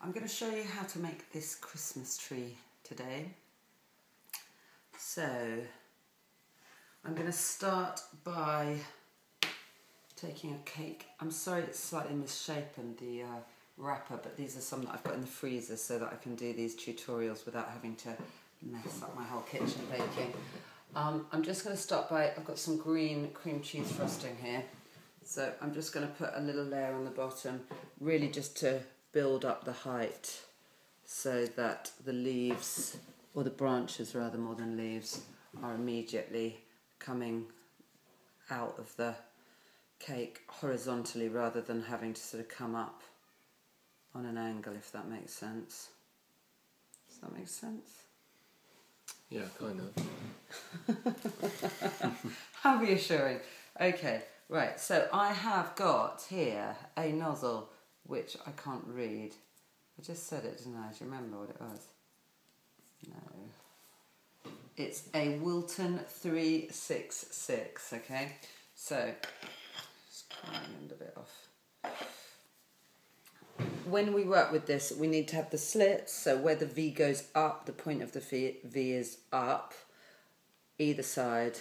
I'm going to show you how to make this Christmas tree today. So I'm going to start by taking a cake. I'm sorry it's slightly misshapen, the wrapper, but these are some that I've got in the freezer so that I can do these tutorials without having to mess up my whole kitchen baking. I'm just going to start by, I've got some green cream cheese frosting here. So I'm just going to put a little layer on the bottom, really just to build up the height so that the leaves, or the branches rather more than leaves, are immediately coming out of the cake horizontally rather than having to sort of come up on an angle, if that makes sense. Does that make sense? Yeah, kind of. How reassuring. Okay, right, so I have got here a nozzle which I can't read. I just said it, didn't I? Do you remember what it was? No. It's a Wilton 366, okay? So, just clean the end of it off. When we work with this, we need to have the slits, so where the V goes up, the point of the V is up, either side,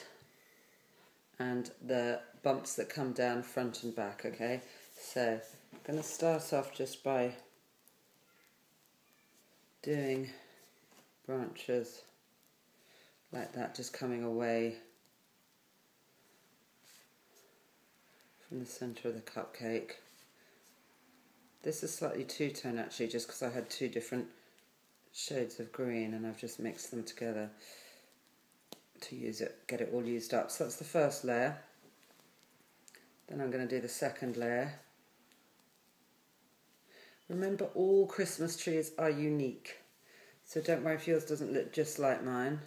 and the bumps that come down front and back, okay? So I'm going to start off just by doing branches like that, just coming away from the centre of the cupcake. This is slightly two-tone actually, just because I had two different shades of green and I've just mixed them together to use it, get it all used up. So that's the first layer. Then I'm going to do the second layer. Remember, all Christmas trees are unique, so don't worry if yours doesn't look just like mine.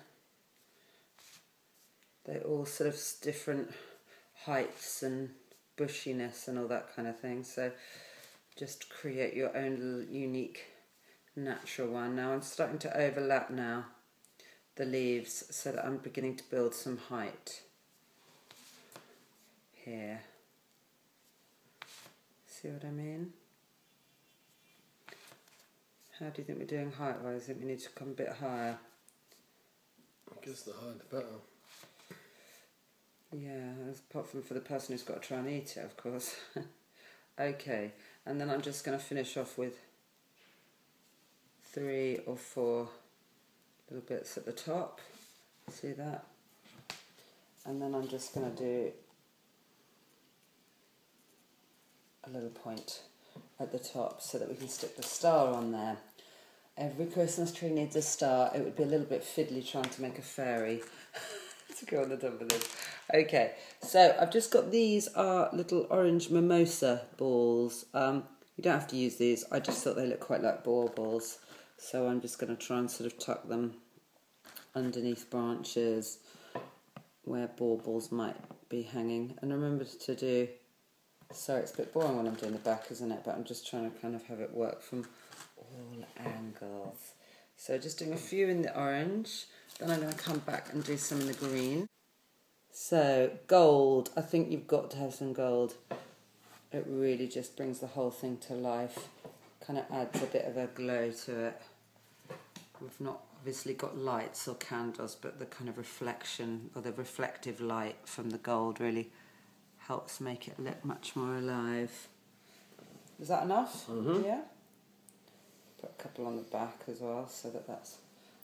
They're all sort of different heights and bushiness and all that kind of thing, so just create your own little unique natural one. Now I'm starting to overlap now the leaves so that I'm beginning to build some height here. See what I mean? How do you think we're doing height-wise? I think we need to come a bit higher. I guess the higher the better. Yeah, apart from for the person who's got to try and eat it, of course. Okay, and then I'm just going to finish off with 3 or 4 little bits at the top. See that? And then I'm just going to do a little point at the top so that we can stick the star on there. Every Christmas tree needs a star. It would be a little bit fiddly trying to make a fairy to go on the top of this. Okay, so I've just got these are little orange mimosa balls. You don't have to use these. I just thought they look quite like baubles. So I'm just going to try and sort of tuck them underneath branches where baubles might be hanging. And remember to do, sorry it's a bit boring when I'm doing the back, isn't it? But I'm just trying to kind of have it work from all angles. So just doing a few in the orange, then I'm going to come back and do some in the green. So gold, I think you've got to have some gold. It really just brings the whole thing to life, kind of adds a bit of a glow to it. We've not obviously got lights or candles, but the kind of reflection or the reflective light from the gold really helps make it look much more alive. Is that enough? Mm-hmm. Yeah? Put a couple on the back as well so that that's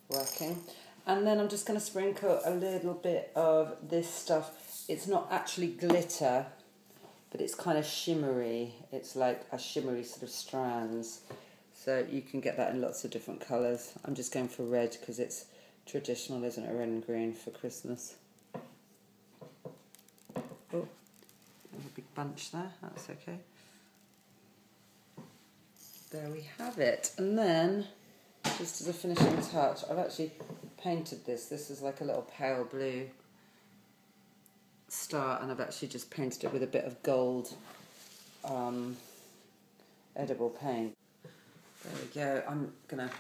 working. And then I'm just going to sprinkle a little bit of this stuff. It's not actually glitter, but it's kind of shimmery. It's like a shimmery sort of strands. So you can get that in lots of different colours. I'm just going for red because it's traditional, isn't it? Red and green for Christmas. Oh, there's a big bunch there. That's okay. There we have it. And then, just as a finishing touch, I've actually painted this. This is like a little pale blue star, and I've actually just painted it with a bit of gold edible paint. There we go. I'm going to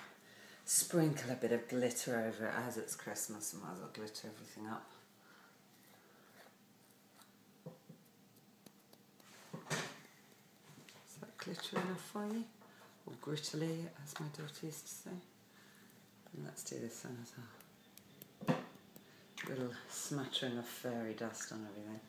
sprinkle a bit of glitter over it as it's Christmas. I might as well glitter everything up. Is that glitter enough for you? or grittily, as my daughter used to say. And let's do this one as well. Little smattering of fairy dust on everything.